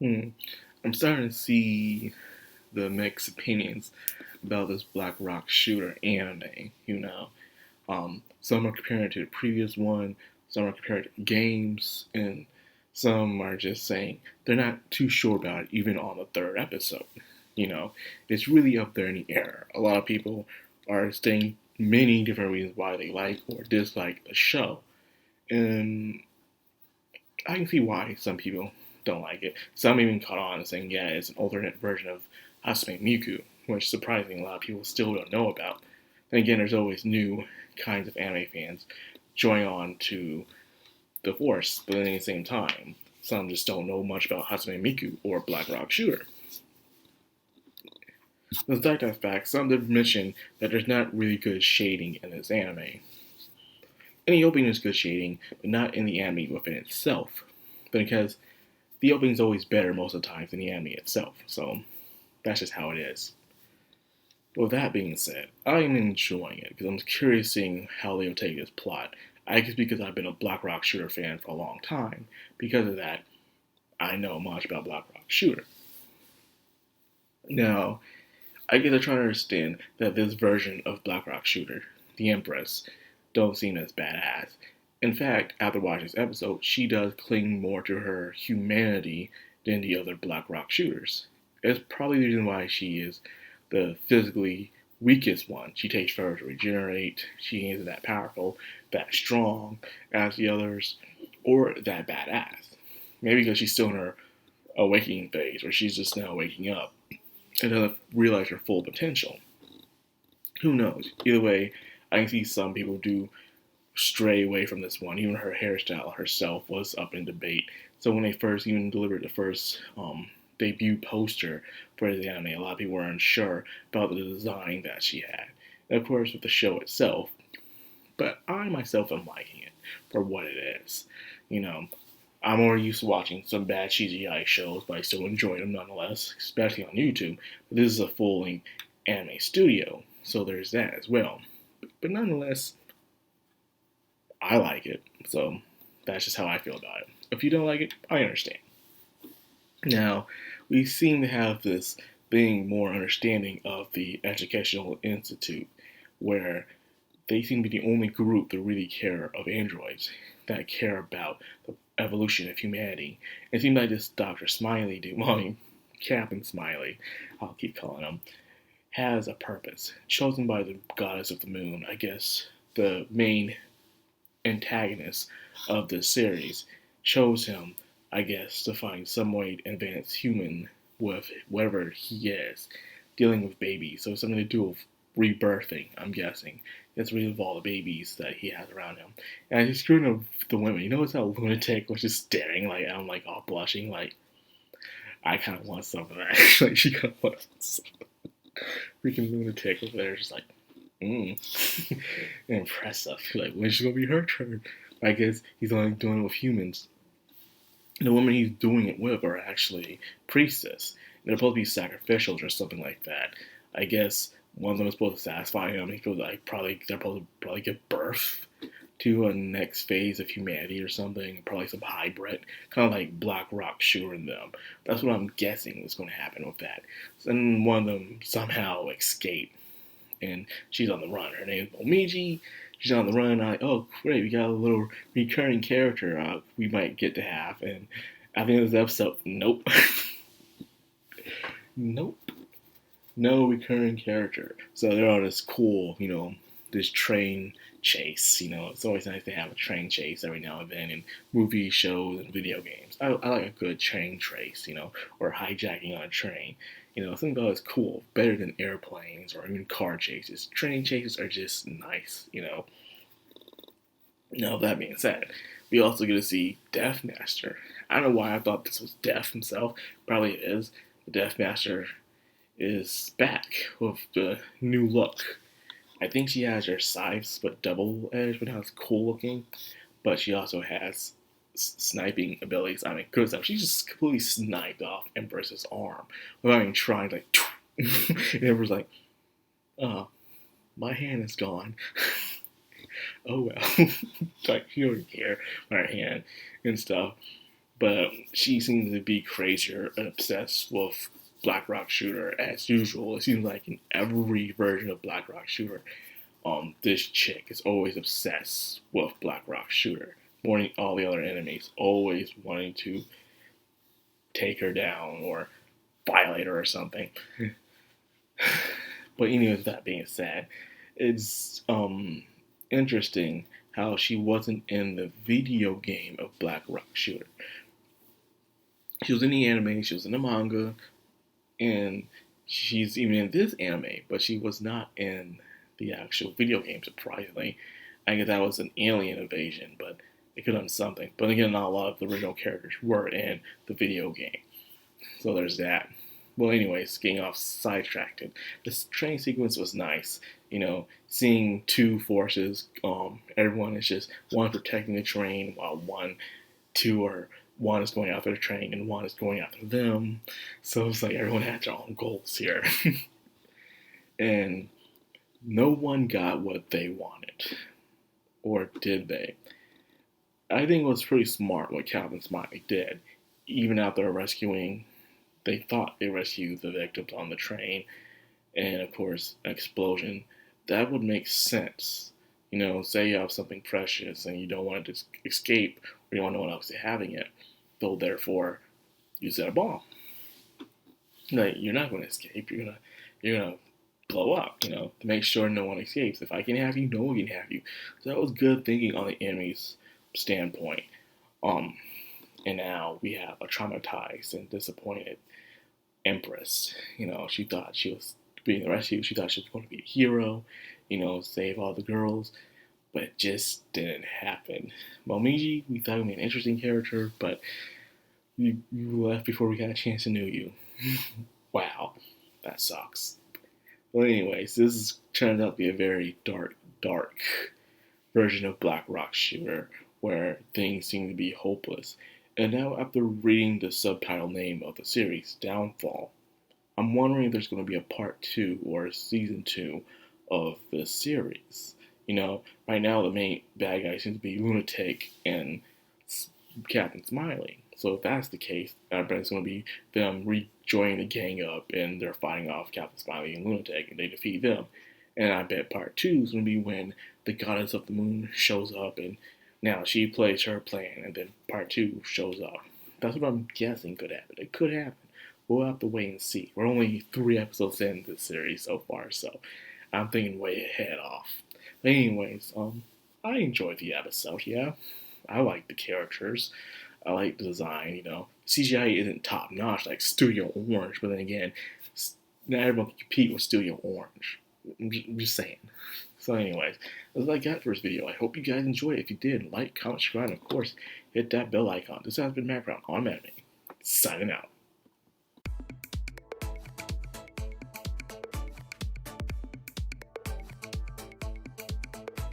Hmm. I'm starting to see the mixed opinions about this Black Rock Shooter anime. Some are comparing it to the previous one, some are comparing it to games, and some are just saying they're not too sure about it, even on the third episode. You know, it's really up there in the air. A lot of people are saying many different reasons why they like or dislike the show, and I can see why some people don't like it. Some even caught on saying, yeah, it's an alternate version of Hasume Miku, which surprisingly a lot of people still don't know about. Then again, there's always new kinds of anime fans joining on to the force, but at the same time, some just don't know much about Hasume Miku or Black Rock Shooter. Despite that fact, some have mentioned that there's not really good shading in this anime. In the opening, there's good shading, but not in the anime within itself. Because the opening's always better most of the time than the anime itself, so that's just how it is. But with that being said, I am enjoying it because I'm curious seeing how they'll take this plot. I guess because I've been a Black Rock Shooter fan for a long time. Because of that, I know much about Black Rock Shooter. Now, I guess I'm trying to understand that this version of Black Rock Shooter, the Empress, don't seem as badass. In fact, after watching this episode, she does cling more to her humanity than the other Black Rock shooters. It's probably the reason why she is the physically weakest one. She takes forever to regenerate. She isn't that powerful, that strong as the others, or that badass. Maybe because she's still in her awakening phase, or she's just now waking up and doesn't realize her full potential. Who knows? Either way, I can see some people do stray away from this one. Even her hairstyle herself was up in debate. So when they first even delivered the first debut poster for the anime, a lot of people were unsure about the design that she had. And of course, with the show itself, but I myself am liking it for what it is. You know, I'm more used to watching some bad CGI shows, but I still enjoy them nonetheless, especially on YouTube. But this is a full-length anime studio, so there's that as well. But nonetheless, I like it, so that's just how I feel about it. If you don't like it, I understand. Now, we seem to have this being more understanding of the Educational Institute, where they seem to be the only group that really care of androids, that care about the evolution of humanity. It seems like this Dr. Smiley dude, well, I mean, Captain Smiley, I'll keep calling him, has a purpose, chosen by the goddess of the moon, I guess the main antagonist of this series, chose him, I guess, to find some way to advance human with whatever he is, dealing with babies. So something to do with rebirthing, I'm guessing. Gets rid of all the babies that he has around him. And he's screwing up the women. You notice how lunatic was just staring like I'm like all blushing, like I kinda want some of that. Like she kinda wants some freaking lunatic over there just like impressive. Like when's it gonna be her turn? I guess he's only doing it with humans. The women he's doing it with are actually priestess. They're supposed to be sacrificials or something like that. I guess one of them is supposed to satisfy him. He's supposed to they're supposed to probably give birth to a next phase of humanity or something. Probably some hybrid, kind of like Black Rock shooting them. That's what I'm guessing is going to happen with that. And one of them somehow escaped, and she's on the run. Her name is Omiji. She's on the run. Oh, great, we got a little recurring character we might get to have. And at the end of this episode, nope. Nope. No recurring character. So they're on this cool, this train chase. It's always nice to have a train chase every now and then in movies, shows, and video games. I like a good train chase, or hijacking on a train. Something about it's cool, better than airplanes or even car chases. Train chases are just nice. Now, that being said, we also get to see Deathmaster. I don't know why I thought this was Death himself. Probably it is. The Deathmaster is back with the new look. I think she has her scythes, but double edged, but it's cool looking. But she also has sniping abilities. I mean, good stuff. She just completely sniped off Empress's arm without even trying. Like, and Empress like, oh, my hand is gone. Oh well. Like, she don't care about her hand and stuff. But she seems to be crazier and obsessed with Black Rock Shooter as usual. It seems like in every version of Black Rock Shooter, this chick is always obsessed with Black Rock Shooter, more than all the other enemies, always wanting to take her down or violate her or something. But anyway, with that being said, it's interesting how she wasn't in the video game of Black Rock Shooter. She was in the anime, she was in the manga, and she's even in this anime, but she was not in the actual video game, surprisingly. I guess that was an alien invasion, but they could have done something. But again, not a lot of the original characters were in the video game. So there's that. Well, anyways, getting off sidetracked. This train sequence was nice. Seeing two forces. Everyone is just one protecting the train while one is going after the train and one is going after them. So it's like everyone had their own goals here. And no one got what they wanted. Or did they? I think it was pretty smart what Captain Smiley did. Even after rescuing, they thought they rescued the victims on the train, and of course, an explosion. That would make sense. Say you have something precious and you don't want it to escape, or you don't want no one else having it. So therefore, you set a bomb. You're not going to escape. You're gonna blow up. To make sure no one escapes. If I can have you, no one can have you. So that was good thinking on the enemy's standpoint. And now we have a traumatized and disappointed Empress. She thought she was being rescued. She thought she was going to be a hero, save all the girls. But it just didn't happen. Momiji, we thought would be an interesting character, but you left before we got a chance to know you. Wow, that sucks. Well, anyways, this turns out to be a very dark version of Black Rock Shooter, where things seem to be hopeless. And now, after reading the subtitle name of the series, Downfall, I'm wondering if there's going to be a part 2 or a season 2 of the series. Right now the main bad guy seems to be Lunatic and Captain Smiley. So if that's the case, I bet it's going to be them rejoining the gang up and they're fighting off Captain Smiley and Lunatic and they defeat them. And I bet part 2 is going to be when the Goddess of the Moon shows up and now she plays her plan and then part 2 shows up. That's what I'm guessing could happen. It could happen. We'll have to wait and see. We're only 3 episodes in this series so far, so I'm thinking way ahead off. But anyways, I enjoyed the episode, yeah. I like the characters. I like the design, CGI isn't top notch like Studio Orange, but then again, not everyone can compete with Studio Orange. I'm just saying. So anyways, that's what I got for this video. I hope you guys enjoyed it. If you did, like, comment, subscribe, and of course, hit that bell icon. This has been Madcrownxox on Anime, signing out.